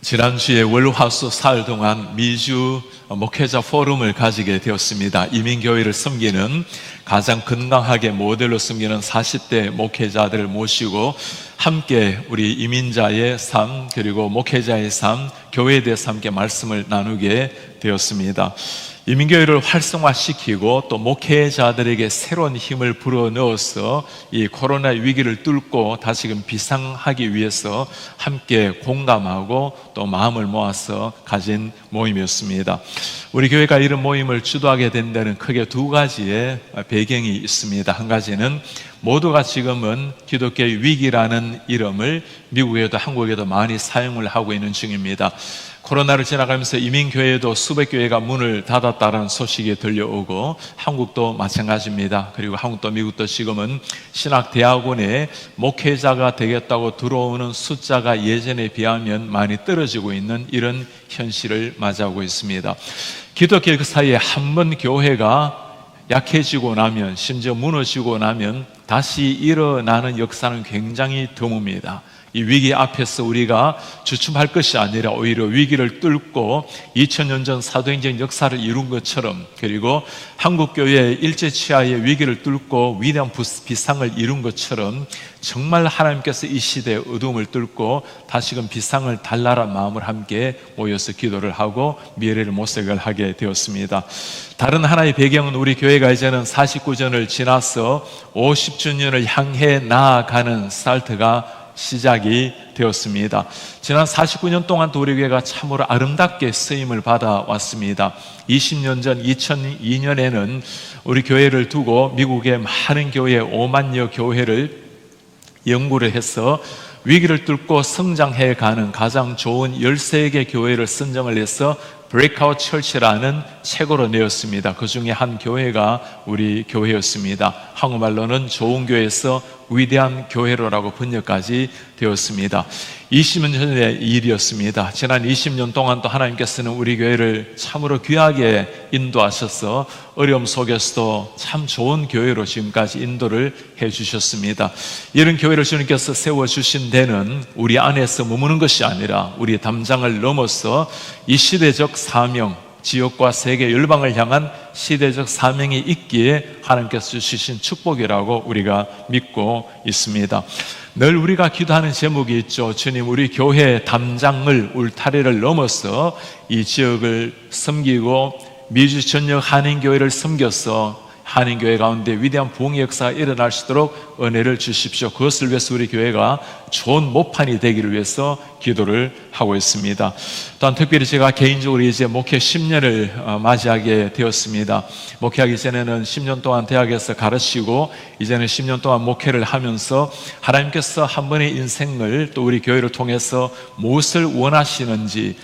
지난주에 월화수 사흘 동안 미주 목회자 포럼을 가지게 되었습니다. 이민교회를 섬기는 가장 건강하게 모델로 섬기는 40대 목회자들을 모시고 함께 우리 이민자의 삶 그리고 목회자의 삶, 교회에 대해서 함께 말씀을 나누게 되었습니다. 이민교회를 활성화시키고 또 목회자들에게 새로운 힘을 불어넣어서 이 코로나 위기를 뚫고 다시금 비상하기 위해서 함께 공감하고 또 마음을 모아서 가진 모임이었습니다. 우리 교회가 이런 모임을 주도하게 된 데는 크게 두 가지의 배경이 있습니다. 한 가지는 모두가 지금은 기독교의 위기라는 이름을 미국에도 한국에도 많이 사용을 하고 있는 중입니다. 코로나를 지나가면서 이민교회도 수백 교회가 문을 닫았다는 소식이 들려오고 한국도 마찬가지입니다. 그리고 한국도 미국도 지금은 신학대학원에 목회자가 되겠다고 들어오는 숫자가 예전에 비하면 많이 떨어지고 있는 이런 현실을 맞이하고 있습니다. 기독교 역사에 한 번 교회가 약해지고 나면, 심지어 무너지고 나면 다시 일어나는 역사는 굉장히 드뭅니다. 이 위기 앞에서 우리가 주춤할 것이 아니라 오히려 위기를 뚫고 2000년 전 사도행전 역사를 이룬 것처럼, 그리고 한국교회의 일제치하의 위기를 뚫고 위대한 비상을 이룬 것처럼 정말 하나님께서 이 시대의 어둠을 뚫고 다시금 비상을 달라란 마음을 함께 모여서 기도를 하고 미래를 모색을 하게 되었습니다. 다른 하나의 배경은 우리 교회가 이제는 49전을 지나서 50주년을 향해 나아가는 스타트가 시작이 되었습니다. 지난 49년 동안 우리 교회가 참으로 아름답게 쓰임을 받아왔습니다. 20년 전 2002년에는 우리 교회를 두고 미국의 많은 교회 5만여 교회를 연구를 해서 위기를 뚫고 성장해가는 가장 좋은 13개 교회를 선정을 해서 브레이크아웃 처치라는 책으로 내었습니다. 그 중에 한 교회가 우리 교회였습니다. 한국말로는 좋은 교회에서 위대한 교회로라고 번역까지 되었습니다. 20년 전의 일이었습니다. 지난 20년 동안 또 하나님께서는 우리 교회를 참으로 귀하게 인도하셔서 어려움 속에서도 참 좋은 교회로 지금까지 인도를 해주셨습니다. 이런 교회를 주님께서 세워주신 데는 우리 안에서 머무는 것이 아니라 우리 담장을 넘어서 이 시대적 사명, 지역과 세계 열방을 향한 시대적 사명이 있기에 하나님께서 주신 축복이라고 우리가 믿고 있습니다. 늘 우리가 기도하는 제목이 있죠. 주님, 우리 교회 담장을, 울타리를 넘어서 이 지역을 섬기고 미주 전역 한인교회를 섬겨서 한인교회 가운데 위대한 부흥의 역사가 일어날 수 있도록 은혜를 주십시오. 그것을 위해서 우리 교회가 좋은 모판이 되기를 위해서 기도를 하고 있습니다. 또한 특별히 제가 개인적으로 이제 목회 10년을 맞이하게 되었습니다. 목회하기 전에는 10년 동안 대학에서 가르치고 이제는 10년 동안 목회를 하면서 하나님께서 한 번의 인생을 또 우리 교회를 통해서 무엇을 원하시는지,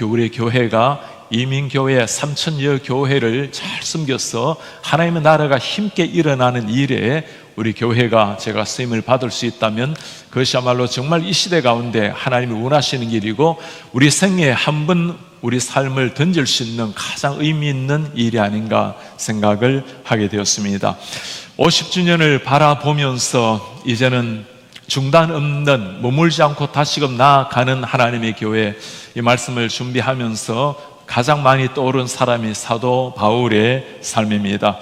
우리 교회가 이민교회 3,000여 교회를 잘 섬겨서 하나님의 나라가 힘있게 일어나는 일에 우리 교회가 제가 쓰임을 받을 수 있다면 그것이야말로 정말 이 시대 가운데 하나님이 원하시는 길이고 우리 생애에 한 번 우리 삶을 던질 수 있는 가장 의미 있는 일이 아닌가 생각을 하게 되었습니다. 50주년을 바라보면서 이제는 중단 없는, 머물지 않고 다시금 나아가는 하나님의 교회, 이 말씀을 준비하면서 가장 많이 떠오른 사람이 사도 바울의 삶입니다.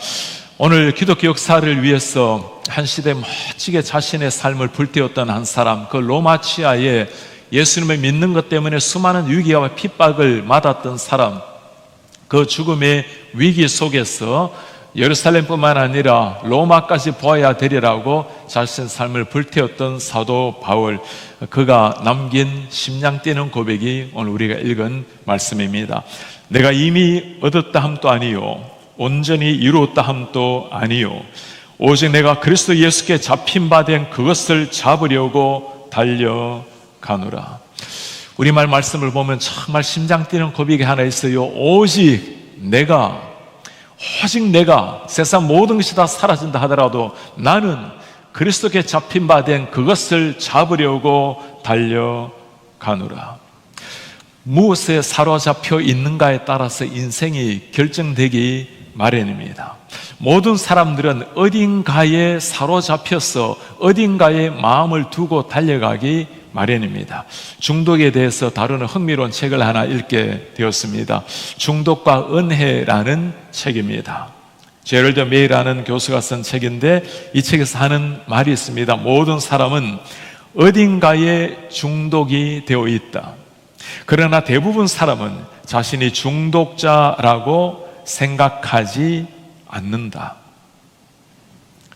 오늘 기독교 역사를 위해서 한 시대 멋지게 자신의 삶을 불태웠던 한 사람, 그 로마 치하에 예수님을 믿는 것 때문에 수많은 위기와 핍박을 맞았던 사람, 그 죽음의 위기 속에서 예루살렘뿐만 아니라 로마까지 보아야 되리라고 자신의 삶을 불태웠던 사도 바울, 그가 남긴 심장 뛰는 고백이 오늘 우리가 읽은 말씀입니다. 내가 이미 얻었다 함도 아니요 온전히 이루었다 함도 아니요 오직 내가 그리스도 예수께 잡힌 바 된 그것을 잡으려고 달려가노라. 우리말 말씀을 보면 정말 심장 뛰는 고백이 하나 있어요. 오직 내가 세상 모든 것이 다 사라진다 하더라도 나는 그리스도께 잡힌 바 된 그것을 잡으려고 달려가노라. 무엇에 사로잡혀 있는가에 따라서 인생이 결정되기 마련입니다. 모든 사람들은 어딘가에 사로잡혀서 어딘가에 마음을 두고 달려가기 마련입니다. 중독에 대해서 다루는 흥미로운 책을 하나 읽게 되었습니다. 중독과 은혜라는 책입니다. 제럴드 메이라는 교수가 쓴 책인데 이 책에서 하는 말이 있습니다. 모든 사람은 어딘가에 중독이 되어 있다. 그러나 대부분 사람은 자신이 중독자라고 생각하지 않는다.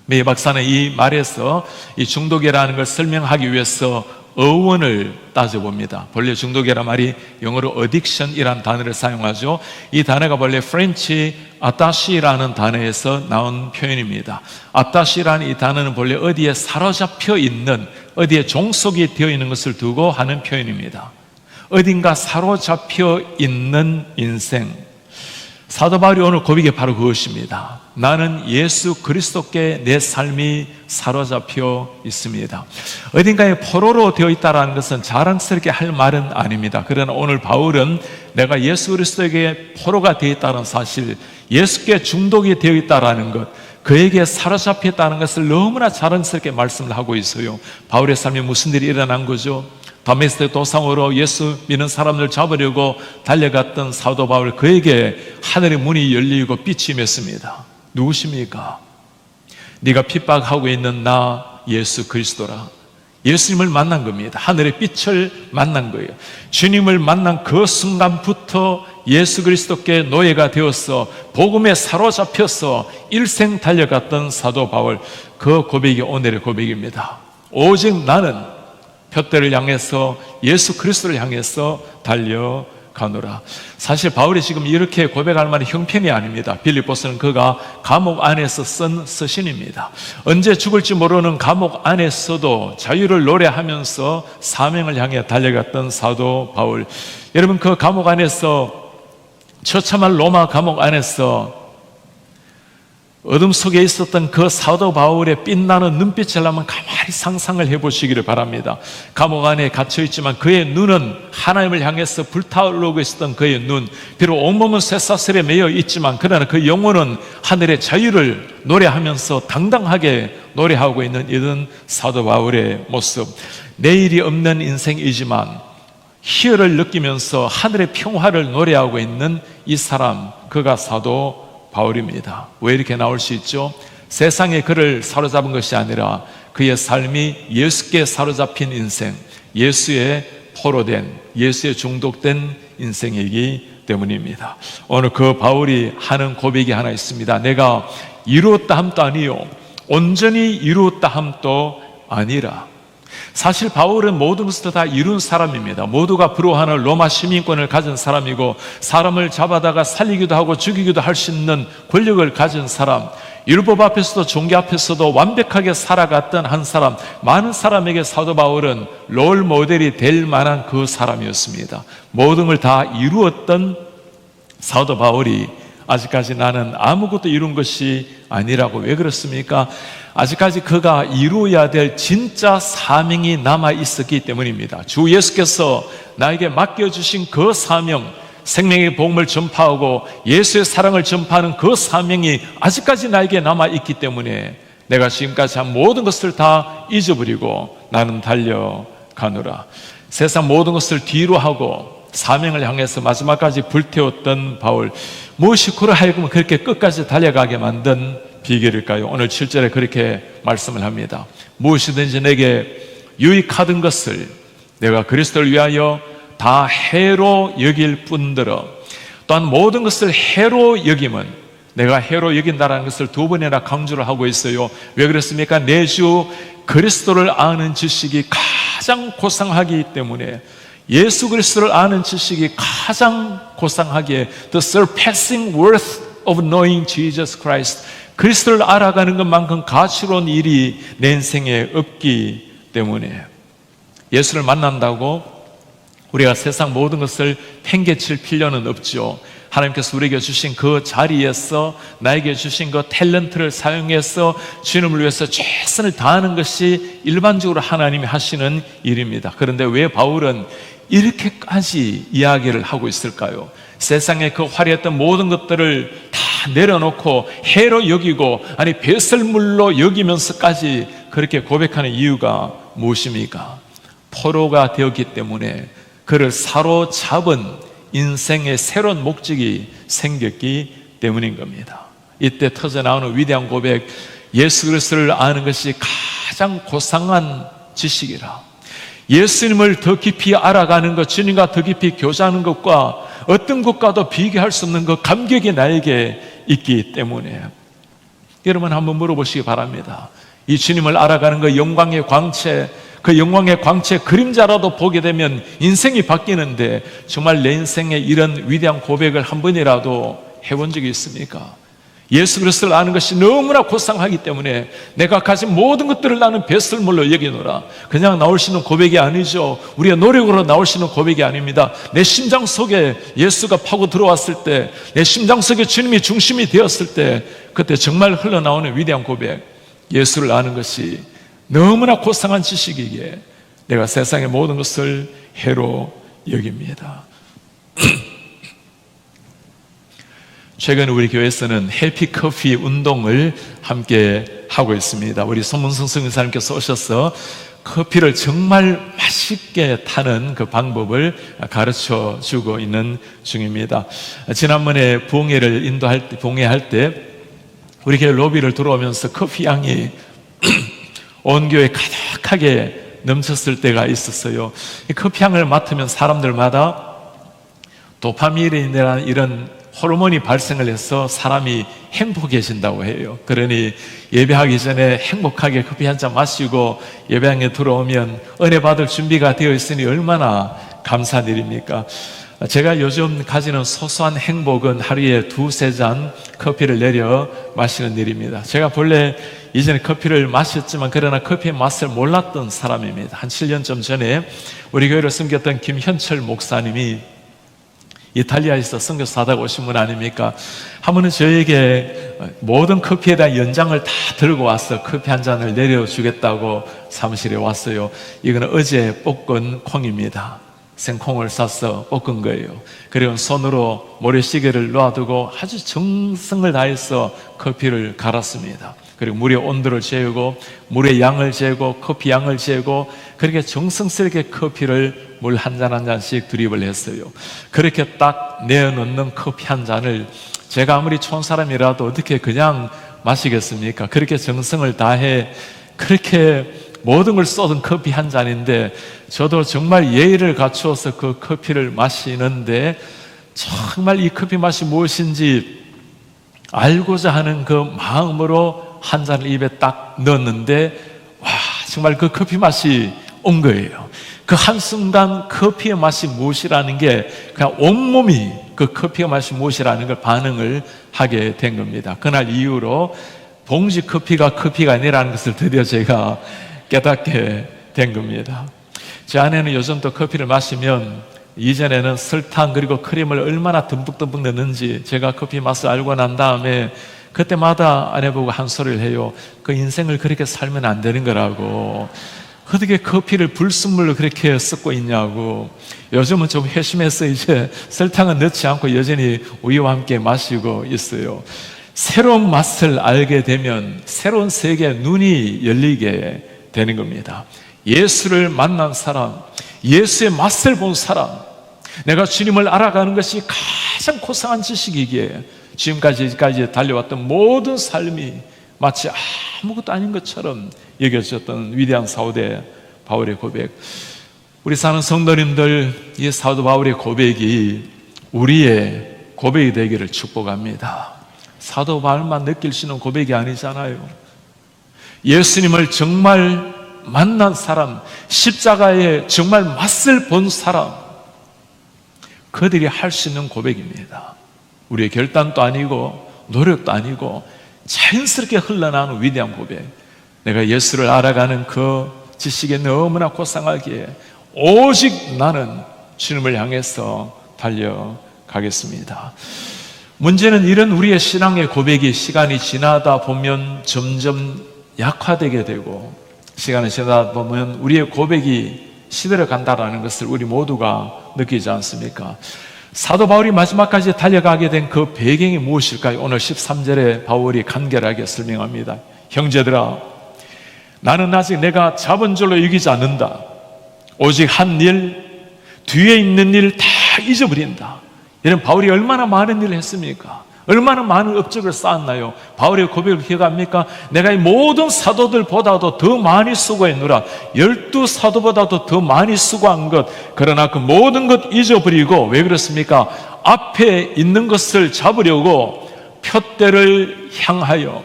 메이 박사는 이 말에서 이 중독이라는 걸 설명하기 위해서 어원을 따져봅니다. 본래 중독이라는 말이 영어로 addiction이라는 단어를 사용하죠. 이 단어가 본래 프렌치 아따시라는 단어에서 나온 표현입니다. 아따시라는 이 단어는 본래 어디에 사로잡혀 있는, 어디에 종속이 되어 있는 것을 두고 하는 표현입니다. 어딘가 사로잡혀 있는 인생. 사도 바울이 오늘 고백이 바로 그것입니다. 나는 예수 그리스도께 내 삶이 사로잡혀 있습니다. 어딘가에 포로로 되어 있다는 것은 자랑스럽게 할 말은 아닙니다. 그러나 오늘 바울은 내가 예수 그리스도에게 포로가 되어 있다는 사실, 예수께 중독이 되어 있다는 것, 그에게 사로잡혀 있다는 것을 너무나 자랑스럽게 말씀을 하고 있어요. 바울의 삶에 무슨 일이 일어난 거죠? 다메섹 도상으로 예수 믿는 사람들 잡으려고 달려갔던 사도 바울, 그에게 하늘의 문이 열리고 빛이 맺습니다. 누구십니까? 네가 핍박하고 있는 나 예수 그리스도라. 예수님을 만난 겁니다. 하늘의 빛을 만난 거예요. 주님을 만난 그 순간부터 예수 그리스도께 노예가 되어서 복음에 사로잡혀서 일생 달려갔던 사도 바울, 그 고백이 오늘의 고백입니다. 오직 나는 표대를 향해서 예수 그리스도를 향해서 달려가노라. 사실 바울이 지금 이렇게 고백할 만한 형편이 아닙니다. 빌립보서는 그가 감옥 안에서 쓴 서신입니다. 언제 죽을지 모르는 감옥 안에서도 자유를 노래하면서 사명을 향해 달려갔던 사도 바울. 여러분, 그 감옥 안에서, 처참한 로마 감옥 안에서 어둠 속에 있었던 그 사도 바울의 빛나는 눈빛을 한번 가만히 상상을 해보시기를 바랍니다. 감옥 안에 갇혀있지만 그의 눈은 하나님을 향해서 불타오르고 있었던 그의 눈, 비록 온몸은 쇠사슬에 매여 있지만 그러나 그 영혼은 하늘의 자유를 노래하면서 당당하게 노래하고 있는 이런 사도 바울의 모습. 내일이 없는 인생이지만 희열을 느끼면서 하늘의 평화를 노래하고 있는 이 사람, 그가 사도 바울입니다. 왜 이렇게 나올 수 있죠? 세상에 그를 사로잡은 것이 아니라 그의 삶이 예수께 사로잡힌 인생, 예수의 포로된, 예수에 중독된 인생이기 때문입니다. 오늘 그 바울이 하는 고백이 하나 있습니다. 내가 이루었다 함도 아니요 온전히 이루었다 함도 아니라. 사실 바울은 모든 것을 다 이룬 사람입니다. 모두가 부러워하는 로마 시민권을 가진 사람이고, 사람을 잡아다가 살리기도 하고 죽이기도 할 수 있는 권력을 가진 사람, 율법 앞에서도 종교 앞에서도 완벽하게 살아갔던 한 사람, 많은 사람에게 사도 바울은 롤 모델이 될 만한 그 사람이었습니다. 모든 걸 다 이루었던 사도 바울이 아직까지 나는 아무것도 이룬 것이 아니라고. 왜 그렇습니까? 아직까지 그가 이루어야 될 진짜 사명이 남아 있었기 때문입니다. 주 예수께서 나에게 맡겨주신 그 사명, 생명의 복음을 전파하고 예수의 사랑을 전파하는 그 사명이 아직까지 나에게 남아 있기 때문에 내가 지금까지 한 모든 것을 다 잊어버리고 나는 달려가노라. 세상 모든 것을 뒤로 하고 사명을 향해서 마지막까지 불태웠던 바울, 무엇이 그로 하여금 그렇게 끝까지 달려가게 만든 비결일까요? 오늘 7절에 그렇게 말씀을 합니다. 무엇이든지 내게 유익하던 것을 내가 그리스도를 위하여 다 해로 여길 뿐더러, 또한 모든 것을 해로 여김은, 내가 해로 여긴다는 것을 두 번이나 강조를 하고 있어요. 왜 그렇습니까? 내 주 그리스도를 아는 지식이 가장 고상하기 때문에, 예수 그리스도를 아는 지식이 가장 고상하기에 the surpassing worth of knowing Jesus Christ, 그리스도를 알아가는 것만큼 가치로운 일이 내 인생에 없기 때문에 예수를 만난다고 우리가 세상 모든 것을 팽개칠 필요는 없죠. 하나님께서 우리에게 주신 그 자리에서 나에게 주신 그 탤런트를 사용해서 주님을 위해서 최선을 다하는 것이 일반적으로 하나님이 하시는 일입니다. 그런데 왜 바울은 이렇게까지 이야기를 하고 있을까요? 세상에 그 화려했던 모든 것들을 다 내려놓고 해로 여기고, 아니 배설물로 여기면서까지 그렇게 고백하는 이유가 무엇입니까? 포로가 되었기 때문에 그를 사로잡은 인생의 새로운 목적이 생겼기 때문인 겁니다. 이때 터져나오는 위대한 고백, 예수 그리스도를 아는 것이 가장 고상한 지식이라. 예수님을 더 깊이 알아가는 것, 주님과 더 깊이 교제하는 것과 어떤 것과도 비교할 수 없는 그 감격이 나에게 있기 때문에 여러분 한번 물어보시기 바랍니다. 이 주님을 알아가는 그 영광의 광채, 그 영광의 광채 그림자라도 보게 되면 인생이 바뀌는데 정말 내 인생에 이런 위대한 고백을 한 번이라도 해본 적이 있습니까? 예수 그리스도를 아는 것이 너무나 고상하기 때문에 내가 가진 모든 것들을 나는 배설물로 여기노라. 그냥 나올 수 있는 고백이 아니죠. 우리의 노력으로 나올 수 있는 고백이 아닙니다. 내 심장 속에 예수가 파고 들어왔을 때, 내 심장 속에 주님이 중심이 되었을 때, 그때 정말 흘러나오는 위대한 고백, 예수를 아는 것이 너무나 고상한 지식이기에 내가 세상의 모든 것을 해로 여깁니다. 최근 우리 교회에서는 해피커피 운동을 함께 하고 있습니다. 우리 손문성 선교사님께서 오셔서 커피를 정말 맛있게 타는 그 방법을 가르쳐 주고 있는 중입니다. 지난번에 봉회할 때 우리 교회 로비를 들어오면서 커피 향이 온 교회 가득하게 넘쳤을 때가 있었어요. 이 커피 향을 맡으면 사람들마다 도파민이라는 이런 호르몬이 발생을 해서 사람이 행복해진다고 해요. 그러니 예배하기 전에 행복하게 커피 한 잔 마시고 예배당에 들어오면 은혜 받을 준비가 되어 있으니 얼마나 감사한 일입니까? 제가 요즘 가지는 소소한 행복은 하루에 2-3잔 커피를 내려 마시는 일입니다. 제가 본래 이전에 커피를 마셨지만 그러나 커피의 맛을 몰랐던 사람입니다. 한 7년쯤 전에 우리 교회를 섬겼던 김현철 목사님이 이탈리아에서 선교사 하다가 오신 분 아닙니까? 한 번은 저에게 모든 커피에 대한 연장을 다 들고 와서 커피 한 잔을 내려주겠다고 사무실에 왔어요. 이거는 어제 볶은 콩입니다. 생콩을 싸서 볶은 거예요. 그리고 손으로 모래시계를 놓아두고 아주 정성을 다해서 커피를 갈았습니다. 그리고 물의 온도를 재고 물의 양을 재고 커피 양을 재고 그렇게 정성스럽게 커피를 물 한 잔 한 잔씩 드립을 했어요. 그렇게 딱 내어놓는 커피 한 잔을 제가 아무리 촌 사람이라도 어떻게 그냥 마시겠습니까? 그렇게 정성을 다해 그렇게 모든 걸 쏟은 커피 한 잔인데 저도 정말 예의를 갖추어서 그 커피를 마시는데 정말 이 커피 맛이 무엇인지 알고자 하는 그 마음으로 한 잔을 입에 딱 넣었는데 와, 정말 그 커피 맛이 온 거예요. 그 한순간 커피의 맛이 무엇이라는 게 그냥 온몸이 그 커피의 맛이 무엇이라는 걸 반응을 하게 된 겁니다. 그날 이후로 봉지 커피가 커피가 아니라는 것을 드디어 제가 깨닫게 된 겁니다. 제 아내는 요즘도 커피를 마시면 이전에는 설탕 그리고 크림을 얼마나 듬뿍듬뿍 넣는지 제가 커피 맛을 알고 난 다음에 그때마다 아내보고 한 소리를 해요. 그 인생을 그렇게 살면 안 되는 거라고. 어떻게 커피를 불순물로 그렇게 섞고 있냐고. 요즘은 좀 회심해서 이제 설탕은 넣지 않고 여전히 우유와 함께 마시고 있어요. 새로운 맛을 알게 되면 새로운 세계의 눈이 열리게 되는 겁니다. 예수를 만난 사람, 예수의 맛을 본 사람, 내가 주님을 알아가는 것이 가장 고상한 지식이기에 지금까지 달려왔던 모든 삶이 마치 아무것도 아닌 것처럼 여겨졌던 위대한 사도 바울의 고백. 우리 사는 성도님들, 이 사도 바울의 고백이 우리의 고백이 되기를 축복합니다. 사도 바울만 느낄 수 있는 고백이 아니잖아요. 예수님을 정말 만난 사람, 십자가에 정말 맛을 본 사람, 그들이 할 수 있는 고백입니다. 우리의 결단도 아니고 노력도 아니고 자연스럽게 흘러나오는 위대한 고백. 내가 예수를 알아가는 그 지식에 너무나 고상하기에 오직 나는 주님을 향해서 달려가겠습니다. 문제는 이런 우리의 신앙의 고백이 시간이 지나다 보면 점점 약화되게 되고 시간이 지나다 보면 우리의 고백이 시들어 간다라는 것을 우리 모두가 느끼지 않습니까? 사도 바울이 마지막까지 달려가게 된 그 배경이 무엇일까요? 오늘 13절에 바울이 간결하게 설명합니다. 형제들아, 나는 아직 내가 잡은 줄로 여기지 않는다. 오직 한 일, 뒤에 있는 일 다 잊어버린다. 이런 바울이 얼마나 많은 일을 했습니까? 얼마나 많은 업적을 쌓았나요? 바울의 고백을 기억합니까? 내가 이 모든 사도들보다도 더 많이 수고했노라. 12사도보다도 더 많이 수고한 것, 그러나 그 모든 것 잊어버리고, 왜 그렇습니까? 앞에 있는 것을 잡으려고 표대를 향하여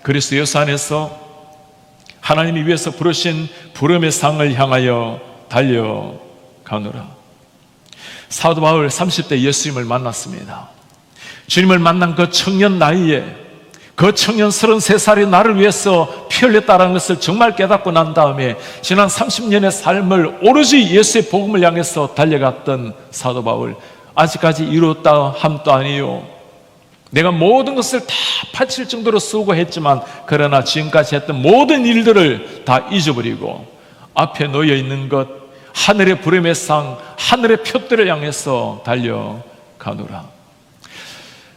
그리스도 예수 안에서 하나님이 위해서 부르신 부름의 상을 향하여 달려가노라. 사도 바울 30대 예수님을 만났습니다. 주님을 만난 그 청년 나이에, 그 청년 33살이 나를 위해서 피 흘렸다는 것을 정말 깨닫고 난 다음에 지난 30년의 삶을 오로지 예수의 복음을 향해서 달려갔던 사도 바울, 아직까지 이루었다 함도 아니요, 내가 모든 것을 다 바칠 정도로 수고했지만, 그러나 지금까지 했던 모든 일들을 다 잊어버리고 앞에 놓여 있는 것, 하늘의 부름의 상, 하늘의 표대를 향해서 달려가노라.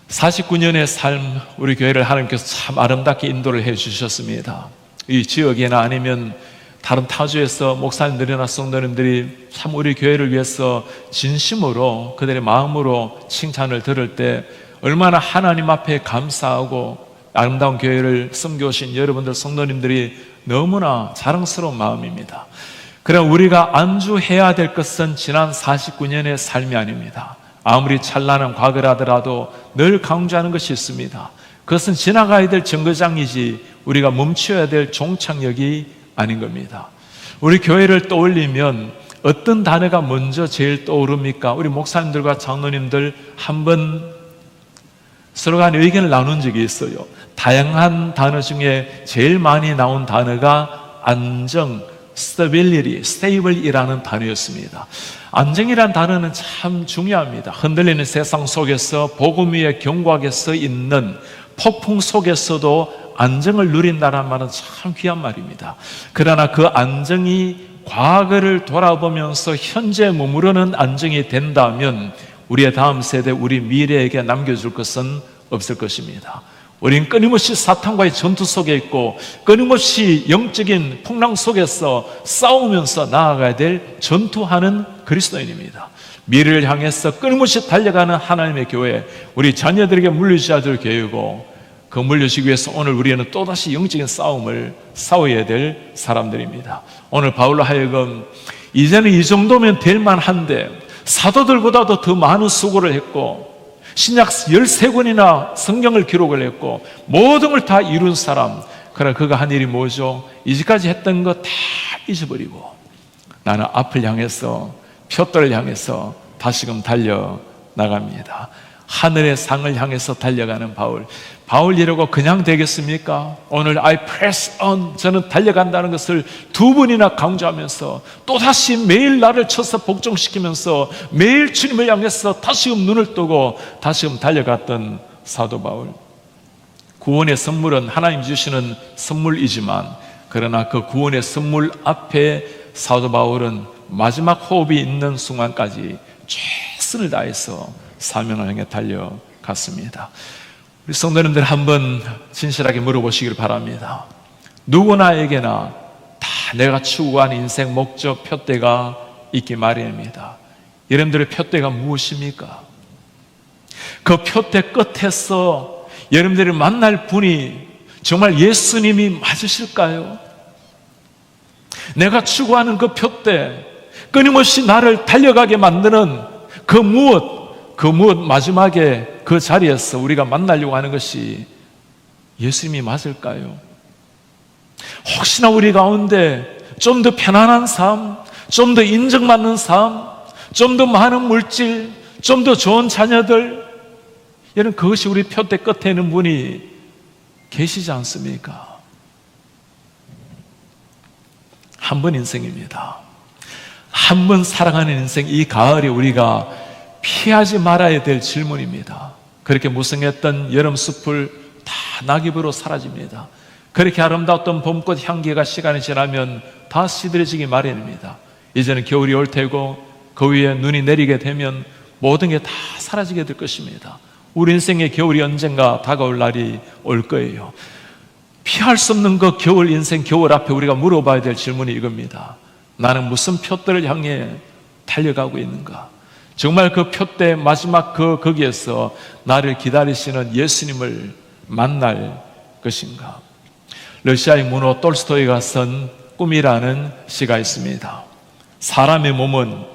49년의 삶, 우리 교회를 하나님께서 참 아름답게 인도를 해 주셨습니다. 이 지역이나 아니면 다른 타주에서 목사님들이나 성도님들이 참 우리 교회를 위해서 진심으로, 그들의 마음으로 칭찬을 들을 때 얼마나 하나님 앞에 감사하고, 아름다운 교회를 섬겨오신 여러분들 성도님들이 너무나 자랑스러운 마음입니다. 그러나 우리가 안주해야 될 것은 지난 49년의 삶이 아닙니다. 아무리 찬란한 과거라더라도 늘 강조하는 것이 있습니다. 그것은 지나가야 될 정거장이지 우리가 멈춰야 될 종착역이 아닌 겁니다. 우리 교회를 떠올리면 어떤 단어가 먼저 제일 떠오릅니까? 우리 목사님들과 장로님들 한번 서로 간에 의견을 나눈 적이 있어요. 다양한 단어 중에 제일 많이 나온 단어가 안정, stability, stable이라는 단어였습니다. 안정이라는 단어는 참 중요합니다. 흔들리는 세상 속에서 복음 위에 견고하게 서 있는 폭풍 속에서도 안정을 누린다는 말은 참 귀한 말입니다. 그러나 그 안정이 과거를 돌아보면서 현재 머무르는 안정이 된다면 우리의 다음 세대, 우리 미래에게 남겨줄 것은 없을 것입니다. 우린 끊임없이 사탄과의 전투 속에 있고 끊임없이 영적인 풍랑 속에서 싸우면서 나아가야 될 전투하는 그리스도인입니다. 미래를 향해서 끊임없이 달려가는 하나님의 교회, 우리 자녀들에게 물려주셔야 될 교회고, 그 물려주기 위해서 오늘 우리는 또다시 영적인 싸움을 싸워야 될 사람들입니다. 오늘 바울로 하여금 이제는 이 정도면 될 만한데 사도들보다도 더 많은 수고를 했고 신약 13권이나 성경을 기록을 했고 모든 걸 다 이룬 사람, 그러나 그가 한 일이 뭐죠? 이제까지 했던 거 다 잊어버리고 나는 앞을 향해서, 표대를 향해서 다시금 달려나갑니다. 하늘의 상을 향해서 달려가는 바울. 바울이라고 그냥 되겠습니까? 오늘 I press on, 저는 달려간다는 것을 두 번이나 강조하면서 또다시 매일 나를 쳐서 복종시키면서 매일 주님을 향해서 다시금 눈을 뜨고 다시금 달려갔던 사도 바울. 구원의 선물은 하나님 주시는 선물이지만, 그러나 그 구원의 선물 앞에 사도 바울은 마지막 호흡이 있는 순간까지 최선을 다해서 사명을 향해 달려갔습니다. 우리 성도님들 한번 진실하게 물어보시길 바랍니다. 누구나에게나 다 내가 추구하는 인생 목적, 표대가 있기 마련입니다. 여러분들의 표대가 무엇입니까? 그 표대 끝에서 여러분들이 만날 분이 정말 예수님이 맞으실까요? 내가 추구하는 그 표대, 끊임없이 나를 달려가게 만드는 그 무엇 마지막에 그 자리에서 우리가 만나려고 하는 것이 예수님이 맞을까요? 혹시나 우리 가운데 좀 더 편안한 삶, 좀 더 인정받는 삶, 좀 더 많은 물질, 좀 더 좋은 자녀들, 여러분 그것이 우리 표대 끝에 있는 분이 계시지 않습니까? 한 번 인생입니다. 한 번 살아가는 인생, 이 가을에 우리가 피하지 말아야 될 질문입니다. 그렇게 무성했던 여름 숲을 다 낙엽으로 사라집니다. 그렇게 아름다웠던 봄꽃 향기가 시간이 지나면 다 시들해지기 마련입니다. 이제는 겨울이 올 테고 그 위에 눈이 내리게 되면 모든 게 다 사라지게 될 것입니다. 우리 인생의 겨울이 언젠가 다가올 날이 올 거예요. 피할 수 없는 그 겨울 인생, 겨울 앞에 우리가 물어봐야 될 질문이 이겁니다. 나는 무슨 표대를 향해 달려가고 있는가? 정말 그 표대 마지막 거기에서 나를 기다리시는 예수님을 만날 것인가? 러시아의 문호 톨스토이가 쓴 꿈이라는 시가 있습니다. 사람의 몸은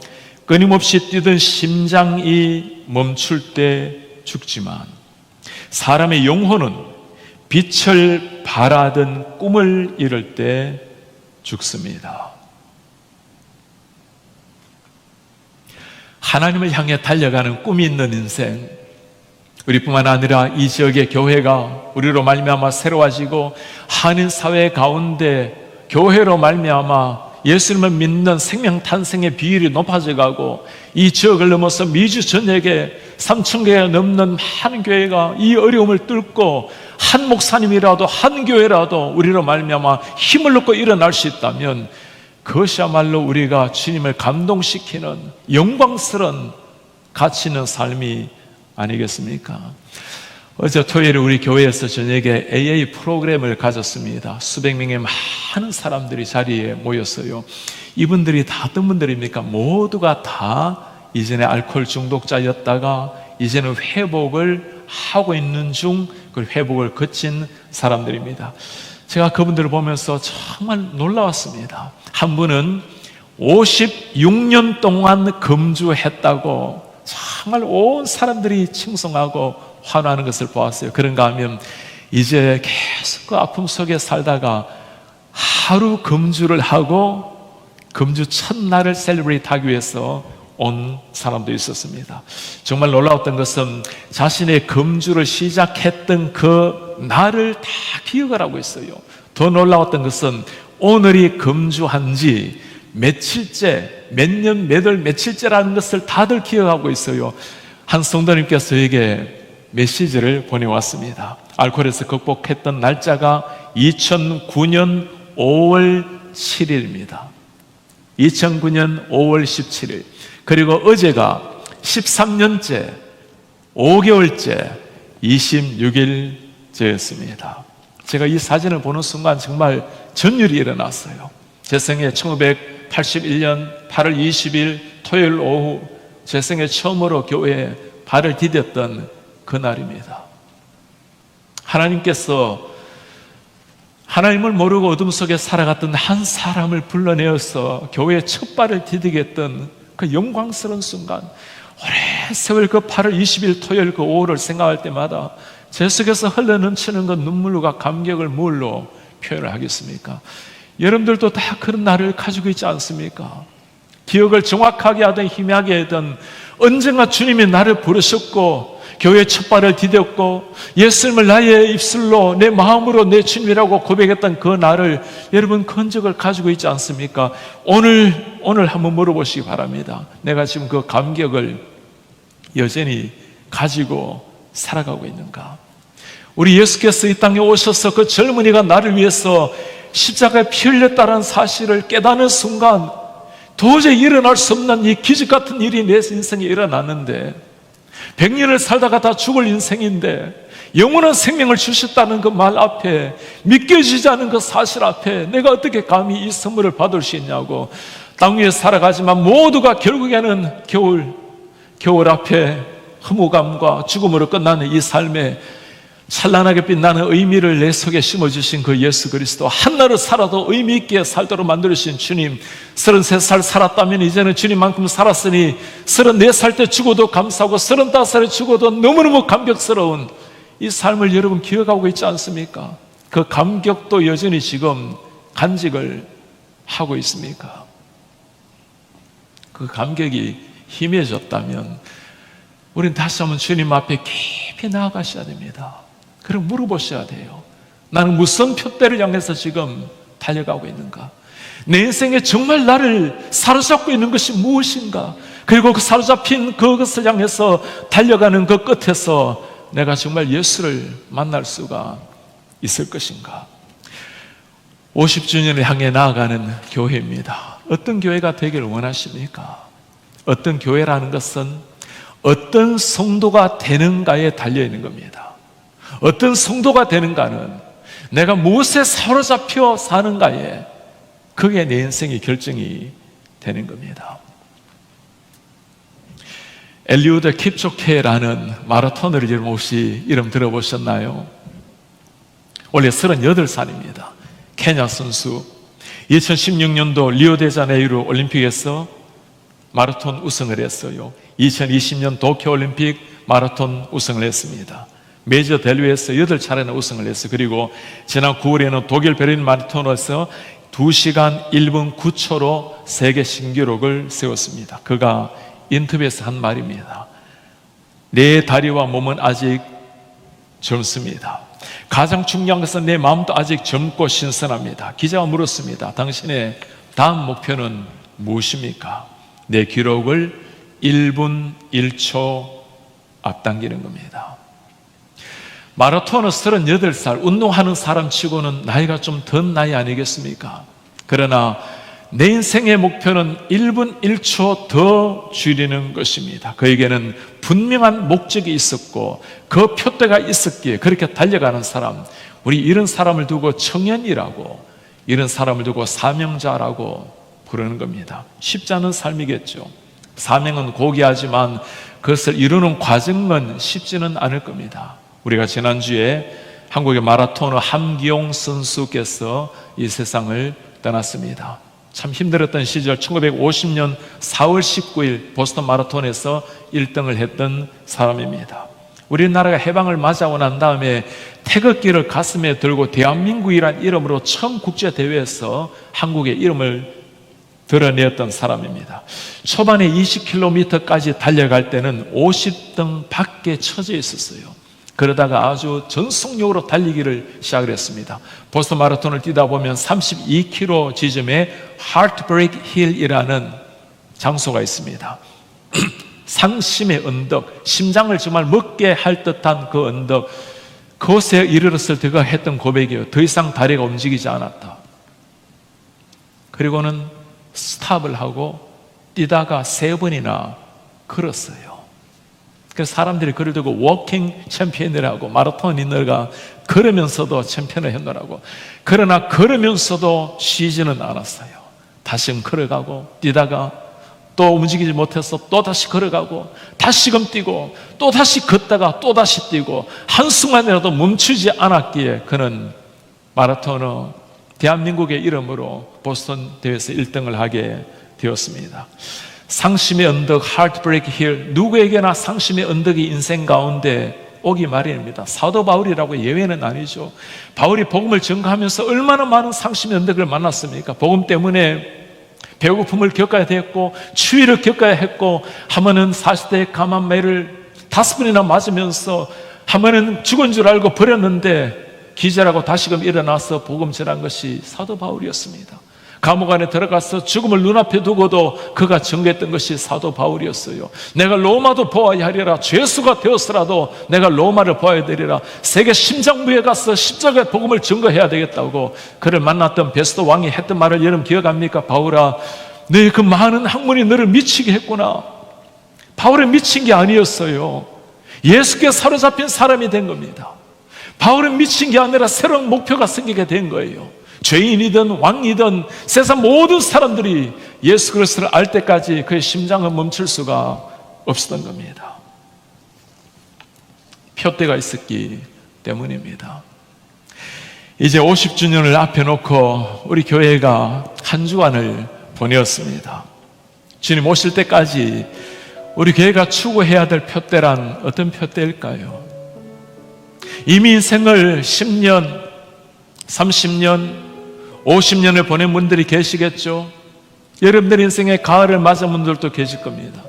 끊임없이 뛰던 심장이 멈출 때 죽지만 사람의 영혼은 빛을 바라던 꿈을 이룰 때 죽습니다. 하나님을 향해 달려가는 꿈이 있는 인생, 우리뿐만 아니라 이 지역의 교회가 우리로 말미암아 새로워지고 한인사회 가운데 교회로 말미암아 예수님을 믿는 생명 탄생의 비율이 높아져가고 이 지역을 넘어서 미주 전역에 3,000개가 넘는 많은 교회가 이 어려움을 뚫고 한 목사님이라도 한 교회라도 우리로 말미암아 힘을 얻고 일어날 수 있다면 그것이야말로 우리가 주님을 감동시키는 영광스러운 가치 있는 삶이 아니겠습니까? 어제 토요일에 우리 교회에서 저녁에 AA 프로그램을 가졌습니다. 수백 명의 많은 사람들이 자리에 모였어요. 이분들이 다 어떤 분들입니까? 모두가 다 이전에 알코올 중독자였다가 이제는 회복을 하고 있는 중 그 회복을 거친 사람들입니다. 제가 그분들을 보면서 정말 놀라웠습니다. 한 분은 56년 동안 금주했다고 정말 온 사람들이 칭송하고 환호하는 것을 보았어요. 그런가 하면 이제 계속 그 아픔 속에 살다가 하루 금주를 하고 금주 첫날을 셀러브레이트 하기 위해서 온 사람도 있었습니다. 정말 놀라웠던 것은 자신의 금주를 시작했던 그 날을 다 기억을 하고 있어요. 더 놀라웠던 것은 오늘이 금주한 지 며칠째, 몇 년, 몇 월, 며칠째라는 것을 다들 기억하고 있어요. 한 성도님께서 저에게 메시지를 보내왔습니다. 알코올에서 극복했던 날짜가 2009년 5월 7일입니다. 2009년 5월 17일. 그리고 어제가 13년째, 5개월째, 26일째였습니다. 제가 이 사진을 보는 순간 정말 전율이 일어났어요. 제 생애 1981년 8월 20일 토요일 오후 제 생애 처음으로 교회에 발을 디뎠던 그날입니다. 하나님께서 하나님을 모르고 어둠 속에 살아갔던 한 사람을 불러내어서 교회에 첫 발을 디디게 했던 그 영광스러운 순간, 오랜 세월 그 8월 20일 토요일 그 오후를 생각할 때마다 제 속에서 흘러넘치는 그 눈물과 감격을 뭘로 표현을 하겠습니까? 여러분들도 다 그런 날을 가지고 있지 않습니까? 기억을 정확하게 하든 희미하게 하든 언젠가 주님이 나를 부르셨고 교회의 첫 발을 디뎠고 예수님을 나의 입술로 내 마음으로 내 주님이라고 고백했던 그 날을 여러분 흔적을 가지고 있지 않습니까? 오늘 한번 물어보시기 바랍니다. 내가 지금 그 감격을 여전히 가지고 살아가고 있는가? 우리 예수께서 이 땅에 오셔서 그 젊은이가 나를 위해서 십자가에 피 흘렸다는 사실을 깨닫는 순간 도저히 일어날 수 없는 이 기적 같은 일이 내 인생에 일어났는데 100년을 살다가 다 죽을 인생인데 영원한 생명을 주셨다는 그 말 앞에 믿겨지지 않은 그 사실 앞에 내가 어떻게 감히 이 선물을 받을 수 있냐고 땅 위에 살아가지만 모두가 결국에는 겨울 앞에 허무감과 죽음으로 끝나는 이 삶에 찬란하게 빛나는 의미를 내 속에 심어주신 그 예수 그리스도, 한날을 살아도 의미 있게 살도록 만들어주신 주님, 33살 살았다면 이제는 주님만큼 살았으니 34살 때 죽어도 감사하고 35살에 죽어도 너무너무 감격스러운 이 삶을 여러분 기억하고 있지 않습니까? 그 감격도 여전히 지금 간직을 하고 있습니까? 그 감격이 희미해졌다면 우린 다시 한번 주님 앞에 깊이 나아가셔야 됩니다. 그럼 물어보셔야 돼요. 나는 무슨 표대를 향해서 지금 달려가고 있는가? 내 인생에 정말 나를 사로잡고 있는 것이 무엇인가? 그리고 그 사로잡힌 그것을 향해서 달려가는 그 끝에서 내가 정말 예수를 만날 수가 있을 것인가? 50주년을 향해 나아가는 교회입니다. 어떤 교회가 되기를 원하십니까? 어떤 교회라는 것은 어떤 성도가 되는가에 달려있는 겁니다. 어떤 성도가 되는가는 내가 무엇에 사로잡혀 사는가에 그게 내 인생의 결정이 되는 겁니다. 엘리우드 킵초케라는 마라토너를 여러분 혹시 이름 들어보셨나요? 원래 38살입니다. 케냐 선수. 2016년도 리오데자네이루 올림픽에서 마라톤 우승을 했어요. 2020년 도쿄올림픽 마라톤 우승을 했습니다. 메이저 델루에서 8차례나 우승을 했어요. 그리고 지난 9월에는 독일 베를린 마라톤에서 2시간 1분 9초로 세계 신기록을 세웠습니다. 그가 인터뷰에서 한 말입니다. 내 다리와 몸은 아직 젊습니다. 가장 중요한 것은 내 마음도 아직 젊고 신선합니다. 기자가 물었습니다. 당신의 다음 목표는 무엇입니까? 내 기록을 1분 1초 앞당기는 겁니다. 마라토너 38살, 운동하는 사람 치고는 나이가 좀 든 나이 아니겠습니까? 그러나 내 인생의 목표는 1분 1초 더 줄이는 것입니다. 그에게는 분명한 목적이 있었고 그 표대가 있었기에 그렇게 달려가는 사람, 우리 이런 사람을 두고 청년이라고, 이런 사람을 두고 사명자라고 부르는 겁니다. 쉽지 않은 삶이겠죠. 사명은 고귀하지만 그것을 이루는 과정은 쉽지는 않을 겁니다. 우리가 지난주에 한국의 마라토너 함기용 선수께서 이 세상을 떠났습니다. 참 힘들었던 시절 1950년 4월 19일 보스턴 마라톤에서 1등을 했던 사람입니다. 우리나라가 해방을 맞아오고 난 다음에 태극기를 가슴에 들고 대한민국이란 이름으로 처음 국제대회에서 한국의 이름을 드러냈던 사람입니다. 초반에 20km까지 달려갈 때는 50등 밖에 처져 있었어요. 그러다가 아주 전속력으로 달리기를 시작을 했습니다. 보스턴 마라톤을 뛰다 보면 32km 지점에 하트브레이크 힐이라는 장소가 있습니다. 상심의 언덕, 심장을 정말 먹게 할 듯한 그 언덕, 그곳에 이르렀을 때 그가 했던 고백이에요. 더 이상 다리가 움직이지 않았다. 그리고는 스탑을 하고 뛰다가 3번이나 걸었어요. 그래서 사람들이 그를 두고 워킹 챔피언이라고, 마라톤 인너가 걸으면서도 챔피언을 했노라고. 그러나 걸으면서도 쉬지는 않았어요. 다시금 걸어가고 뛰다가 또 움직이지 못해서 또 다시 걸어가고 다시금 뛰고 또 다시 걷다가 또 다시 뛰고 한순간이라도 멈추지 않았기에 그는 마라토너 대한민국의 이름으로 보스턴 대회에서 1등을 하게 되었습니다. 상심의 언덕, 하트브레이크 힐, 누구에게나 상심의 언덕이 인생 가운데 오기 마련입니다. 사도 바울이라고 예외는 아니죠. 바울이 복음을 전가하면서 얼마나 많은 상심의 언덕을 만났습니까? 복음 때문에 배고픔을 겪어야 됐고 추위를 겪어야 했고, 한 번은 40대 감한매를 5번이나 맞으면서 한 번은 죽은 줄 알고 버렸는데 기절하고 다시금 일어나서 복음 전한 것이 사도 바울이었습니다. 감옥 안에 들어가서 죽음을 눈앞에 두고도 그가 전개했던 것이 사도 바울이었어요. 내가 로마도 보아야 하리라. 죄수가 되었으라도 내가 로마를 보아야 되리라. 세계 심장부에 가서 십자가의 복음을 증거해야 되겠다고 그를 만났던 베스도 왕이 했던 말을 여러분 기억합니까? 바울아, 너의 그 많은 학문이 너를 미치게 했구나. 바울은 미친 게 아니었어요. 예수께 사로잡힌 사람이 된 겁니다. 바울은 미친 게 아니라 새로운 목표가 생기게 된 거예요. 죄인이든 왕이든 세상 모든 사람들이 예수 그리스도를 알 때까지 그의 심장은 멈출 수가 없었던 겁니다. 표대가 있었기 때문입니다. 이제 50주년을 앞에 놓고 우리 교회가 한 주간을 보내었습니다. 주님 오실 때까지 우리 교회가 추구해야 될 표대란 어떤 표대일까요? 이미 인생을 10년, 30년, 50년을 보낸 분들이 계시겠죠. 여러분들 인생의 가을을 맞은 분들도 계실 겁니다.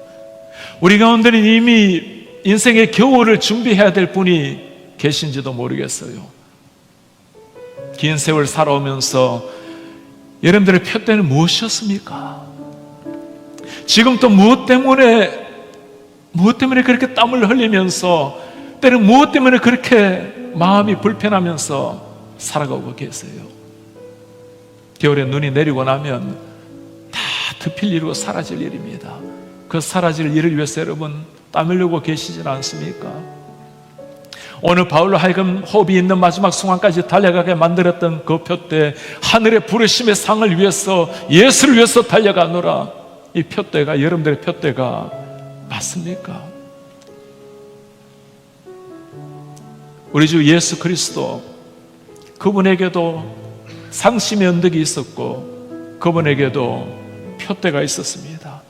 우리 가운데는 이미 인생의 겨울을 준비해야 될 분이 계신지도 모르겠어요. 긴 세월 살아오면서 여러분들의 표대는 무엇이었습니까? 지금 또 무엇 때문에 그렇게 땀을 흘리면서, 때는 무엇 때문에 그렇게 마음이 불편하면서 살아가고 계세요? 겨울에 눈이 내리고 나면 다 덮일 일이고 사라질 일입니다. 그 사라질 일을 위해서 여러분 땀 흘리고 계시진 않습니까? 오늘 바울로 하여금 호흡이 있는 마지막 순간까지 달려가게 만들었던 그 표대, 하늘의 부르심의 상을 위해서, 예수를 위해서 달려가노라. 이 표대가 여러분들의 표대가 맞습니까? 우리 주 예수 그리스도, 그분에게도 상심의 언덕이 있었고 그분에게도 표대가 있었습니다.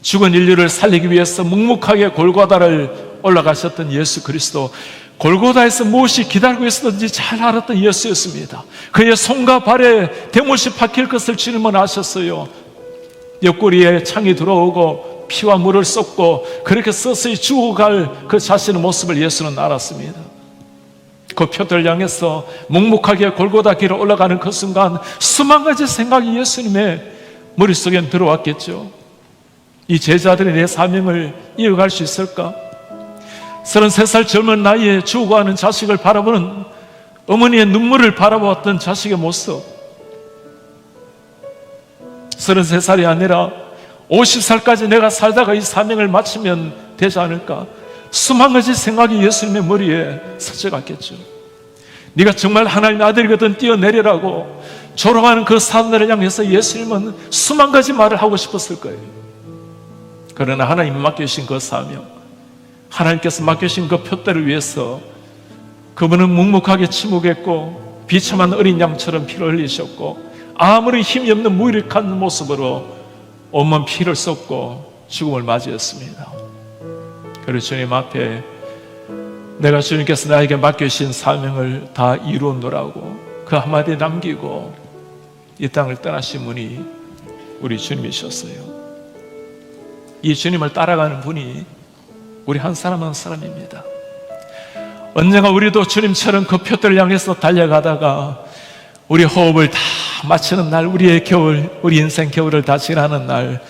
죽은 인류를 살리기 위해서 묵묵하게 골고다를 올라가셨던 예수 그리스도, 골고다에서 무엇이 기다리고 있었는지 잘 알았던 예수였습니다. 그의 손과 발에 대못이 박힐 것을 주님은 아셨어요. 옆구리에 창이 들어오고 피와 물을 쏟고 그렇게 서서히 죽어갈 그 자신의 모습을 예수는 알았습니다. 그 표대를 향해서 묵묵하게 골고다 길을 올라가는 그 순간 수만 가지 생각이 예수님의 머릿속에 들어왔겠죠. 이 제자들이 내 사명을 이어갈 수 있을까? 33살 젊은 나이에 죽어가는 자식을 바라보는 어머니의 눈물을 바라보았던 자식의 모습, 33살이 아니라 50살까지 내가 살다가 이 사명을 마치면 되지 않을까? 수만 가지 생각이 예수님의 머리에 스쳐갔겠죠. 네가 정말 하나님의 아들이거든 뛰어내리라고 조롱하는 그 사람들을 향해서 예수님은 수만 가지 말을 하고 싶었을 거예요. 그러나 하나님이 맡겨주신 그 사명, 하나님께서 맡겨주신 그 표대를 위해서 그분은 묵묵하게 침묵했고 비참한 어린 양처럼 피를 흘리셨고 아무리 힘이 없는 무력한 모습으로 온몸 피를 쏟고 죽음을 맞이했습니다. 그리고 주님 앞에 내가 주님께서 나에게 맡겨주신 사명을 다 이루었노라고 그 한마디 남기고 이 땅을 떠나신 분이 우리 주님이셨어요. 이 주님을 따라가는 분이 우리 한 사람 한 사람입니다. 언젠가 우리도 주님처럼 그 표대를 향해서 달려가다가 우리 호흡을 다 마치는 날, 우리의 겨울, 우리 인생 겨울을 다 지나는 날,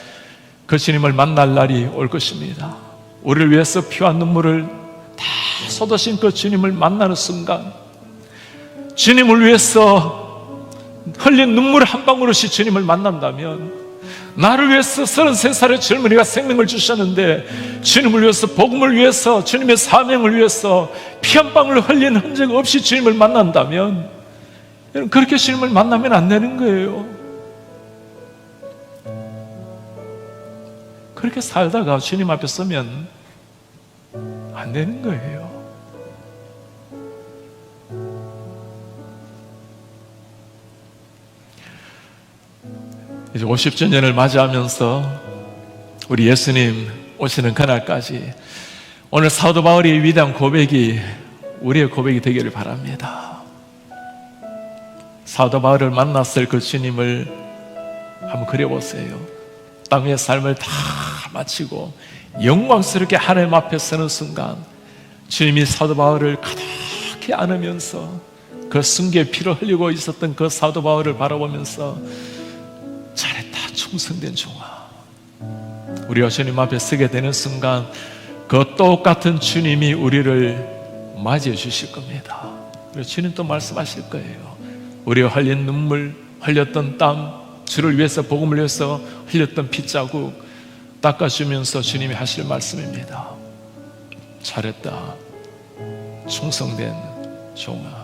그 주님을 만날 날이 올 것입니다. 우리를 위해서 피와 눈물을 다 쏟으신 그 주님을 만나는 순간, 주님을 위해서 흘린 눈물 한 방울없이 주님을 만난다면, 나를 위해서 33살의 젊은이가 생명을 주셨는데 주님을 위해서, 복음을 위해서, 주님의 사명을 위해서 피 한 방울 흘린 흔적 없이 주님을 만난다면, 여러분, 그렇게 주님을 만나면 안 되는 거예요. 그렇게 살다가 주님 앞에 서면 안 되는 거예요. 이제 50주년을 맞이하면서 우리 예수님 오시는 그날까지 오늘 사도 바울의 위대한 고백이 우리의 고백이 되기를 바랍니다. 사도 바울을 만났을 그 주님을 한번 그려보세요. 땅의 삶을 다 마치고 영광스럽게 하나님 앞에 서는 순간 주님이 사도 바울을 가득히 안으면서 그 순교의 피를 흘리고 있었던 그 사도 바울을 바라보면서 잘했다 충성된 종아, 우리가 주님 앞에 서게 되는 순간 그 똑같은 주님이 우리를 맞이해 주실 겁니다. 그리고 주님 또 말씀하실 거예요. 우리가 흘린 눈물, 흘렸던 땀, 주를 위해서, 복음을 위해서 흘렸던 핏자국 닦아주면서 주님이 하실 말씀입니다. 잘했다 충성된 종아.